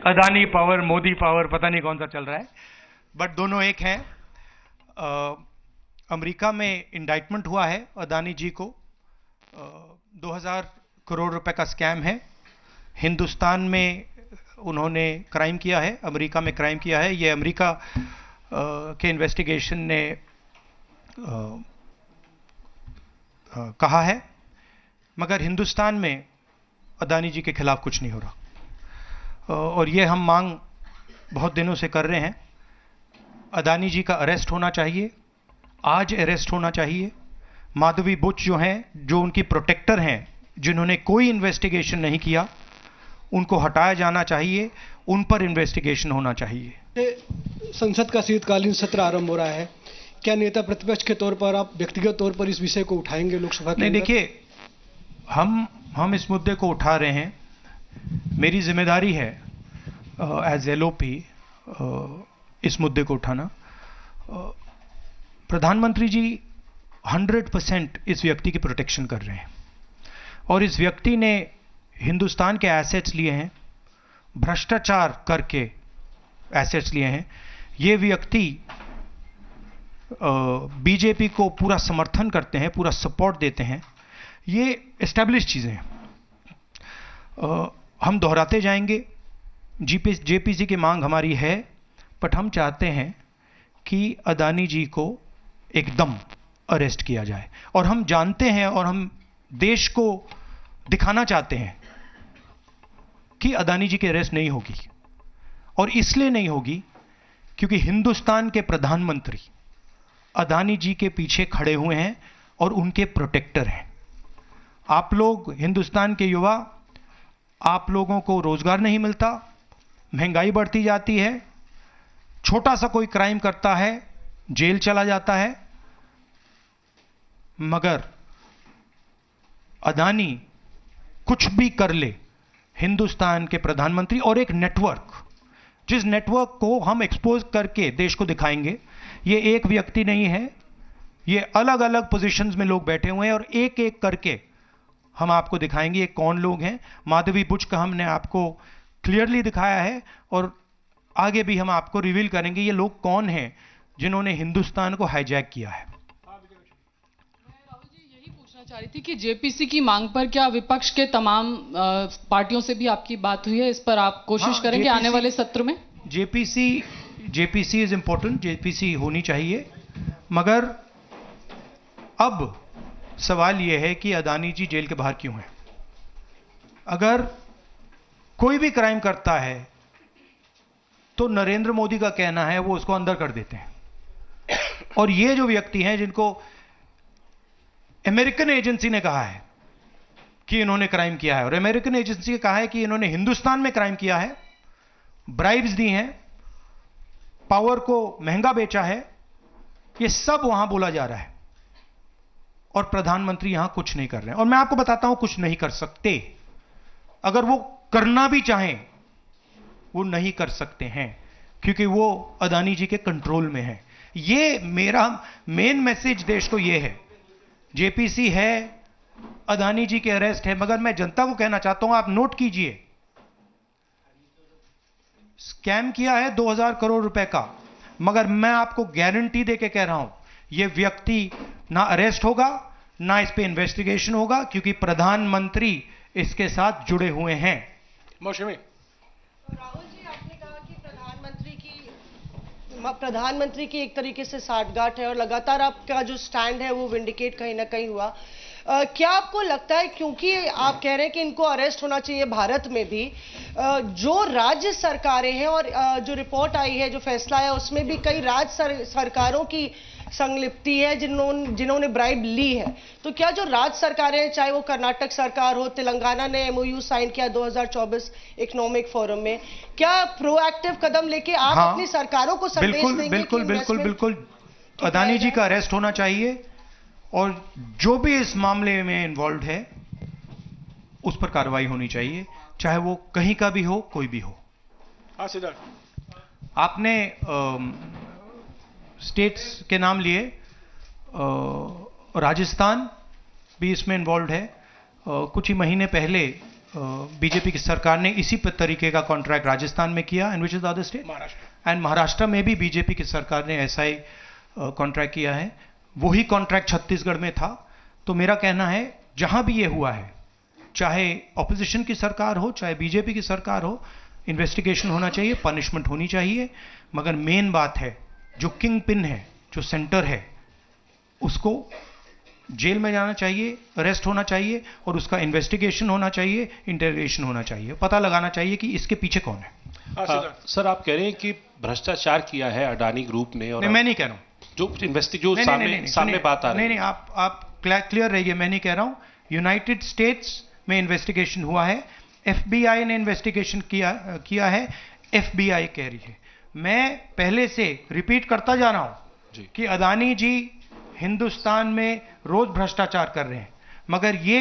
Adani power, Modi power, पता नहीं कौन सा चल रहा है, बट दोनों एक हैं। अमेरिका में इंडाइटमेंट हुआ है अदानी जी को। 2000 करोड़ रुपए का स्कैम है। हिंदुस्तान में उन्होंने क्राइम किया है, अमेरिका में क्राइम किया है। ये अमेरिका के इन्वेस्टिगेशन ने कहा है, मगर हिंदुस्तान में अदानी जी के खिलाफ कुछ नहीं हो रहा। और ये हम मांग बहुत दिनों से कर रहे हैं। अदानी जी का अरेस्ट होना चाहिए, आज अरेस्ट होना चाहिए। माधवी बुच जो हैं, जो उनकी प्रोटेक्टर हैं, जिन्होंने कोई इन्वेस्टिगेशन नहीं किया, उनको हटाया जाना चाहिए, उन पर इन्वेस्टिगेशन होना चाहिए। संसद का शीतकालीन सत्र आरंभ हो रहा है, क्या नेता प्रतिपक्ष के तौर पर आप व्यक्तिगत तौर पर इस विषय को उठाएंगे लोकसभा के? नहीं, देखिए, हम इस मुद्दे को उठा रहे हैं। मेरी जिम्मेदारी है एज एलओपी इस मुद्दे को उठाना। प्रधानमंत्री जी 100% इस व्यक्ति की प्रोटेक्शन कर रहे हैं, और इस व्यक्ति ने हिंदुस्तान के एसेट्स लिए हैं, भ्रष्टाचार करके एसेट्स लिए हैं। ये व्यक्ति बीजेपी को पूरा समर्थन करते हैं, पूरा सपोर्ट देते हैं। ये एस्टैब्लिश चीज़ें हैं। हम दोहराते जाएंगे। जेपीसी की मांग हमारी है, बट हम चाहते हैं कि अदानी जी को एकदम अरेस्ट किया जाए। और हम जानते हैं और हम देश को दिखाना चाहते हैं कि अदानी जी की अरेस्ट नहीं होगी। और इसलिए नहीं होगी क्योंकि हिंदुस्तान के प्रधानमंत्री अदानी जी के पीछे खड़े हुए हैं और उनके प्रोटेक्टर हैं। आप लोग, हिंदुस्तान के युवा, आप लोगों को रोजगार नहीं मिलता, महंगाई बढ़ती जाती है, छोटा सा कोई क्राइम करता है जेल चला जाता है, मगर अदानी कुछ भी कर ले, हिंदुस्तान के प्रधानमंत्री और एक नेटवर्क, जिस नेटवर्क को हम एक्सपोज करके देश को दिखाएंगे। ये एक व्यक्ति नहीं है, ये अलग अलग पोजीशंस में लोग बैठे हुए हैं, और एक एक करके हम आपको दिखाएंगे ये कौन लोग हैं। माधवी बुच का हमने आपको क्लियरली दिखाया है, और आगे भी हम आपको रिवील करेंगे ये लोग कौन हैं जिन्होंने हिंदुस्तान को हाईजैक किया है। राहुल जी, यही पूछना चाह रही थी कि जेपीसी की मांग पर क्या विपक्ष के तमाम पार्टियों से भी आपकी बात हुई है? इस पर आप कोशिश करेंगे आने वाले सत्र में? जेपीसी इज इंपॉर्टेंट, जेपीसी होनी चाहिए, मगर अब सवाल यह है कि अदानी जी जेल के बाहर क्यों हैं? अगर कोई भी क्राइम करता है तो नरेंद्र मोदी का कहना है वो उसको अंदर कर देते हैं। और ये जो व्यक्ति हैं जिनको अमेरिकन एजेंसी ने कहा है कि इन्होंने क्राइम किया है, और अमेरिकन एजेंसी ने कहा है कि इन्होंने हिंदुस्तान में क्राइम किया है, ब्राइब्स दी हैं, पावर को महंगा बेचा है, ये सब वहां बोला जा रहा है, और प्रधानमंत्री यहां कुछ नहीं कर रहे हैं। और मैं आपको बताता हूं कुछ नहीं कर सकते। अगर वो करना भी चाहें वो नहीं कर सकते हैं, क्योंकि वो अदानी जी के कंट्रोल में है। ये मेरा मेन मैसेज देश को ये है। जेपीसी है, अदानी जी के अरेस्ट है, मगर मैं जनता को कहना चाहता हूं, आप नोट कीजिए, स्कैम किया है 2000 करोड़ रुपए का, मगर मैं आपको गारंटी देके कह रहा हूं यह व्यक्ति ना अरेस्ट होगा, ना इस पे इन्वेस्टिगेशन होगा, क्योंकि प्रधानमंत्री इसके साथ जुड़े हुए हैं। मौसमी राहुल जी, आपने कहा कि प्रधानमंत्री की एक तरीके से साठगांठ है, और लगातार आपका जो स्टैंड है वो विंडिकेट कहीं ना कहीं हुआ। क्या आपको लगता है, क्योंकि आप कह रहे हैं कि इनको अरेस्ट होना चाहिए भारत में भी, जो राज्य सरकारें हैं और जो रिपोर्ट आई है, जो फैसला है, उसमें भी कई राज्य सरकारों की संलिप्ति है जिन्होंने ब्राइब ली है, तो क्या जो राज्य सरकारें हैं, चाहे वो कर्नाटक सरकार हो, तेलंगाना ने एमओयू साइन किया 2024 इकोनॉमिक फोरम में, क्या प्रोएक्टिव कदम लेके आप अपनी सरकारों को संदेश देंगे? बिल्कुल अदानी जी का अरेस्ट होना चाहिए, और जो भी इस मामले में इन्वॉल्व है उस पर कार्रवाई होनी चाहिए, चाहे वो कहीं का भी हो, कोई भी हो। हाँ सिद्धार्थ, आपने स्टेट्स के नाम लिए, राजस्थान भी इसमें इन्वॉल्व है। कुछ ही महीने पहले बीजेपी की सरकार ने इसी तरीके का कॉन्ट्रैक्ट राजस्थान में किया, and which is the other state, and Maharashtra में भी बीजेपी की सरकार ने ऐसा ही कॉन्ट्रैक्ट किया है। वही कॉन्ट्रैक्ट छत्तीसगढ़ में था। तो मेरा कहना है जहां भी ये हुआ है, चाहे ऑपोजिशन की सरकार हो चाहे बीजेपी की सरकार हो, इन्वेस्टिगेशन होना चाहिए, पनिशमेंट होनी चाहिए, मगर मेन बात है जो किंग पिन है, जो सेंटर है, उसको जेल में जाना चाहिए, अरेस्ट होना चाहिए, और उसका इन्वेस्टिगेशन होना चाहिए, इंटरोगेशन होना चाहिए, पता लगाना चाहिए कि इसके पीछे कौन है। सर आप कह रहे हैं कि भ्रष्टाचार किया है अडानी ग्रुप ने, और मैं नहीं कह रहा हूं जो सामने बात आ रही है। नहीं, आप क्लियर रहिए, मैं नहीं कह रहा हूं। यूनाइटेड स्टेट्स में इन्वेस्टिगेशन हुआ है, एफबीआई ने इन्वेस्टिगेशन किया है, एफबीआई कह रही है। मैं पहले से रिपीट करता जा रहा हूं कि अदानी जी हिंदुस्तान में रोज भ्रष्टाचार कर रहे हैं, मगर ये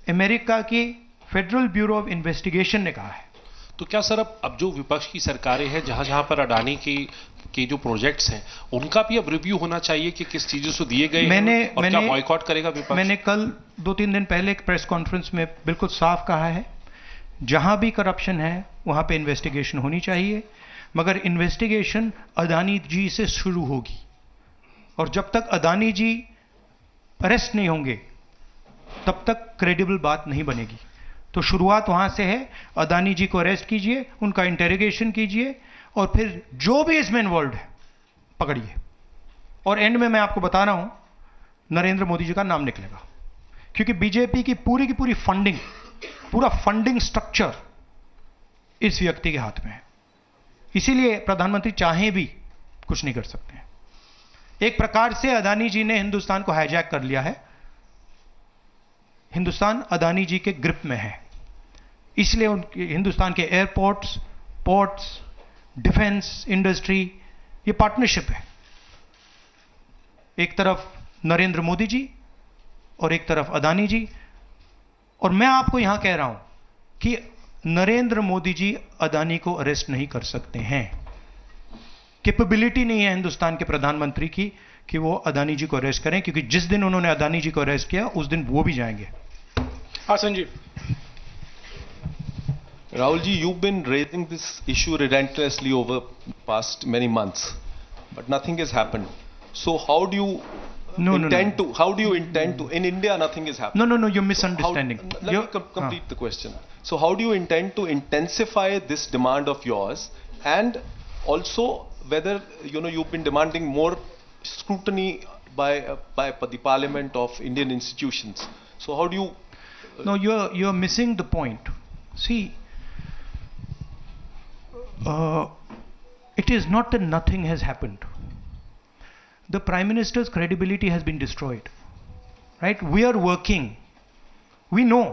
अमेरिका की फेडरल ब्यूरो ऑफ इन्वेस्टिगेशन ने कहा है। तो क्या सर अब जो विपक्ष की सरकारें हैं, जहां जहां पर अडानी के जो प्रोजेक्ट्स हैं, उनका भी अब रिव्यू होना चाहिए कि किस चीजों से दिए गए हैं, और क्या बॉयकॉट करेगा विपक्ष? मैंने कल 2-3 दिन पहले एक प्रेस कॉन्फ्रेंस में बिल्कुल साफ कहा है, जहां भी करप्शन है वहां पे इन्वेस्टिगेशन होनी चाहिए, मगर इन्वेस्टिगेशन अदानी जी से शुरू होगी, और जब तक अदानी जी अरेस्ट नहीं होंगे तब तक क्रेडिबल बात नहीं बनेगी। तो शुरुआत वहां से है, अदानी जी को अरेस्ट कीजिए, उनका इंटेरोगेशन कीजिए, और फिर जो भी इसमें इन्वॉल्व है पकड़िए, और एंड में मैं आपको बता रहा हूं नरेंद्र मोदी जी का नाम निकलेगा, क्योंकि बीजेपी की पूरी फंडिंग, पूरा फंडिंग स्ट्रक्चर इस व्यक्ति के हाथ में है। इसीलिए प्रधानमंत्री चाहे भी कुछ नहीं कर सकते हैं। एक प्रकार से अदानी जी ने हिंदुस्तान को हाईजैक कर लिया है, हिंदुस्तान अदानी जी के ग्रिप में है, इसलिए हिंदुस्तान के एयरपोर्ट्स, पोर्ट्स, डिफेंस इंडस्ट्री, ये पार्टनरशिप है। एक तरफ नरेंद्र मोदी जी और एक तरफ अदानी जी, और मैं आपको यहां कह रहा हूं कि नरेंद्र मोदी जी अदानी को अरेस्ट नहीं कर सकते हैं। कैपेबिलिटी नहीं है हिंदुस्तान के प्रधानमंत्री की कि वो अदानी जी को अरेस्ट करें, क्योंकि जिस दिन उन्होंने अदानी जी को अरेस्ट किया उस दिन वो भी जाएंगे। हाँ Sanjeev. Rahul ji, you've been raising this issue relentlessly over past many months, but nothing has happened. So how do you intend to? How do you intend to? In India, nothing is happening. No, you're misunderstanding. Let me complete the question. So how do you intend to intensify this demand of yours, and also whether you've been demanding more scrutiny by the Parliament of Indian institutions? So how do you? No, you're missing the point. See. It is not that nothing has happened. The Prime Minister's credibility has been destroyed. Right? We are working. We know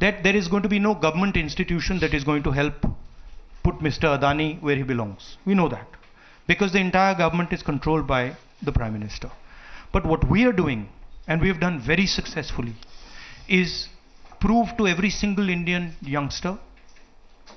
that there is going to be no government institution that is going to help put Mr. Adani where he belongs. We know that. Because the entire government is controlled by the Prime Minister. But what we are doing, and we have done very successfully, is prove to every single Indian youngster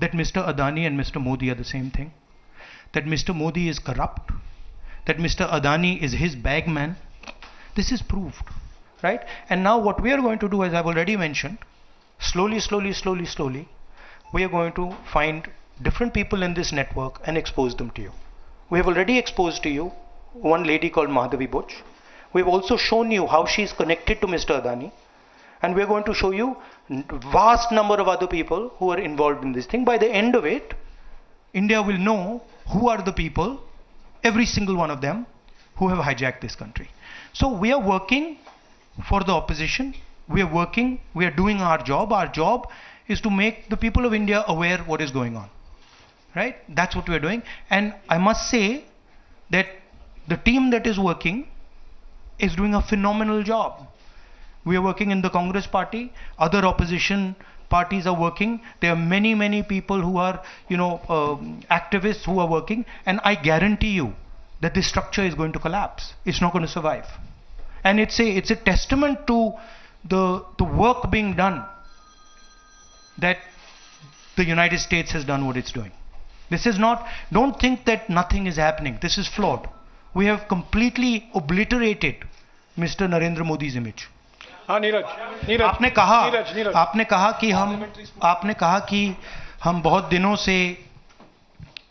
that Mr. Adani and Mr. Modi are the same thing, that Mr. Modi is corrupt, that Mr. Adani is his bagman. This is proved, right? And now what we are going to do, as I've already mentioned, slowly, we are going to find different people in this network and expose them to you. We have already exposed to you one lady called Madhavi Buch. We've also shown you how she is connected to Mr. Adani. And we're going to show you vast number of other people who are involved in this thing. By the end of it, India will know who are the people, every single one of them, who have hijacked this country. So we are working for the opposition. We are working, we are doing our job. Our job is to make the people of India aware what is going on. Right? That's what we are doing. And I must say that the team that is working is doing a phenomenal job. We are working in the Congress party, other opposition parties are working. There are many people who are, activists who are working, and I guarantee you that this structure is going to collapse. It's not going to survive. And it's a testament to the work being done that the United States has done what it's doing. This is not, don't think that nothing is happening. This is flawed. We have completely obliterated Mr. Narendra Modi's image. हाँ नीरज, आपने कहा कि हम बहुत दिनों से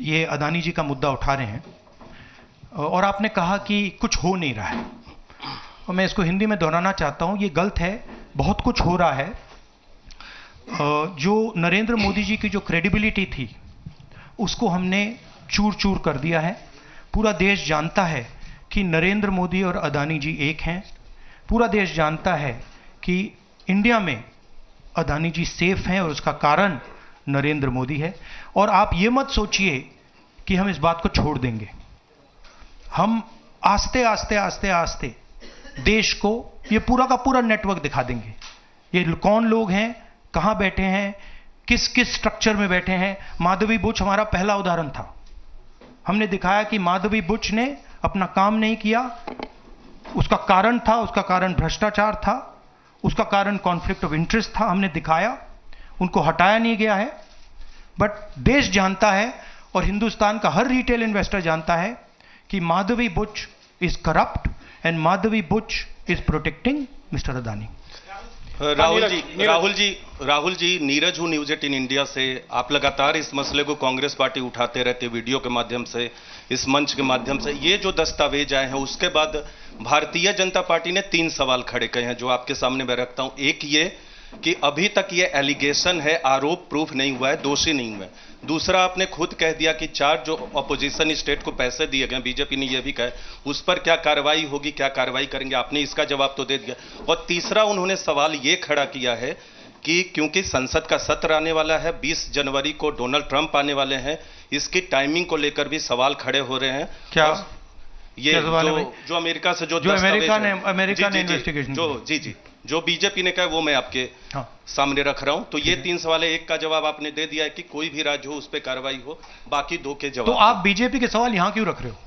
ये अदानी जी का मुद्दा उठा रहे हैं और आपने कहा कि कुछ हो नहीं रहा है, और मैं इसको हिंदी में दोहराना चाहता हूं, ये गलत है। बहुत कुछ हो रहा है। जो नरेंद्र मोदी जी की जो क्रेडिबिलिटी थी उसको हमने चूर चूर कर दिया है। पूरा देश जानता है कि नरेंद्र मोदी और अदानी जी एक हैं। पूरा देश जानता है कि इंडिया में अदानी जी सेफ हैं और उसका कारण नरेंद्र मोदी है। और आप ये मत सोचिए कि हम इस बात को छोड़ देंगे। हम आस्ते आस्ते आस्ते आस्ते देश को ये पूरा का पूरा नेटवर्क दिखा देंगे। ये कौन लोग हैं, कहां बैठे हैं, किस किस स्ट्रक्चर में बैठे हैं। माधवी बुच हमारा पहला उदाहरण था। हमने दिखाया कि माधवी बुच ने अपना काम नहीं किया। उसका कारण भ्रष्टाचार था, उसका कारण कॉन्फ्लिक्ट ऑफ इंटरेस्ट था। हमने दिखाया, उनको हटाया नहीं गया है। बट देश जानता है और हिंदुस्तान का हर रिटेल इन्वेस्टर जानता है कि Madhabi Buch is corrupt and Madhabi Buch is protecting mister Adani. Rahul ji, Neeraj हूं न्यूज 18 इंडिया से। आप लगातार इस मसले को कांग्रेस पार्टी उठाते रहते, वीडियो के माध्यम से, इस मंच के माध्यम से। ये जो दस्तावेज आए हैं उसके बाद भारतीय जनता पार्टी ने 3 सवाल खड़े किए हैं जो आपके सामने मैं रखता हूं। एक ये कि अभी तक ये एलिगेशन है, आरोप प्रूफ नहीं हुआ है, दोषी नहीं हुए। दूसरा, आपने खुद कह दिया कि 4 जो अपोजिशन स्टेट को पैसे दिए गए, बीजेपी ने यह भी कहा, उस पर क्या कार्रवाई होगी, क्या कार्रवाई करेंगे, आपने इसका जवाब तो दे दिया। और तीसरा, उन्होंने सवाल ये खड़ा किया है कि क्योंकि संसद का सत्र आने वाला है, 20 जनवरी को डोनाल्ड ट्रंप आने वाले हैं, इसकी टाइमिंग को लेकर भी सवाल खड़े हो रहे हैं। क्या ये जो अमेरिका से जो अमेरिका ने इन्वेस्टिगेशन जो बीजेपी ने कहा वो मैं आपके सामने रख रहा हूं। तो ये 3 सवाल है। एक का जवाब आपने दे दिया है कि कोई भी राज्य हो उस पर कार्रवाई हो, बाकी 2 के जवाब। तो आप बीजेपी के सवाल यहां क्यों रख रहे हो?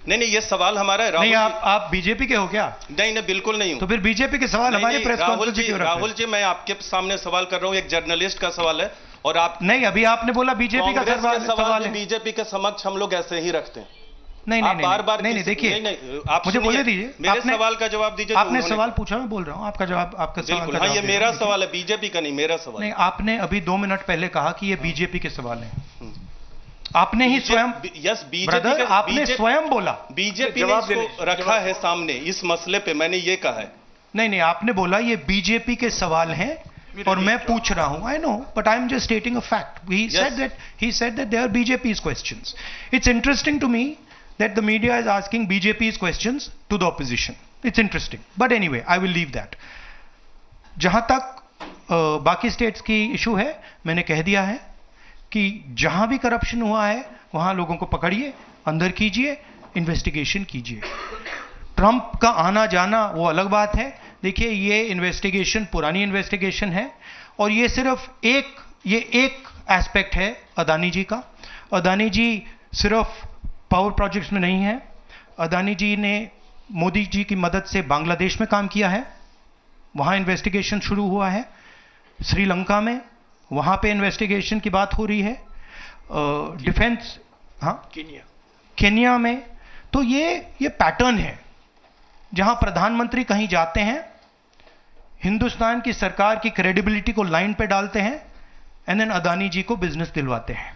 नहीं, ये सवाल हमारा है। नहीं, आप बीजेपी के हो क्या? नहीं, बिल्कुल नहीं हूं। तो फिर बीजेपी के सवाल हमारे प्रेस कॉन्फ्रेंस में क्यों रख रहे हो? राहुल जी, मैं आपके सामने सवाल कर रहा हूं, एक जर्नलिस्ट का सवाल है। और आप नहीं, अभी आपने बोला बीजेपी का सवाल है। बीजेपी के समक्ष हम लोग ऐसे ही रखते हैं। नहीं, बार-बार देखिए, आप मुझे बोलने दीजिए। मेरे सवाल का जवाब दीजिए। आपने सवाल पूछा, मैं बोल रहा हूं आपका जवाब, आपका सवाल का जवाब। ये मेरा सवाल है, बीजेपी का नहीं, मेरा सवाल। नहीं, आपने अभी 2 मिनट पहले कहा कि ये बीजेपी के सवाल हैं। आपने ही स्वयं, यस, ब्रदर, आपने स्वयं बोला बीजेपी ने इसको रखा है सामने इस मसले पे, मैंने ये कहा है। नहीं, आपने बोला ये बीजेपी के सवाल हैं और मैं पूछ रहा हूं। I know, but I am just stating a fact. He said that they are BJP's questions. It's interesting to me that the media is asking BJP's questions to the opposition. It's interesting. But anyway, I will leave that. जहां तक बाकी states की issue है, मैंने कह दिया है कि जहां भी करप्शन हुआ है वहां लोगों को पकड़िए, अंदर कीजिए, इन्वेस्टिगेशन कीजिए। ट्रंप का आना जाना वो अलग बात है। देखिए, ये इन्वेस्टिगेशन पुरानी इन्वेस्टिगेशन है और ये सिर्फ एक एस्पेक्ट है अदानी जी का। अदानी जी सिर्फ पावर प्रोजेक्ट्स में नहीं है। अदानी जी ने मोदी जी की मदद से बांग्लादेश में काम किया है, वहां इन्वेस्टिगेशन शुरू हुआ है। श्रीलंका में, वहां पे इन्वेस्टिगेशन की बात हो रही है। डिफेंस, केन्या में। तो ये पैटर्न है जहां प्रधानमंत्री कहीं जाते हैं, हिंदुस्तान की सरकार की क्रेडिबिलिटी को लाइन पे डालते हैं एंड देन अदानी जी को बिजनेस दिलवाते हैं।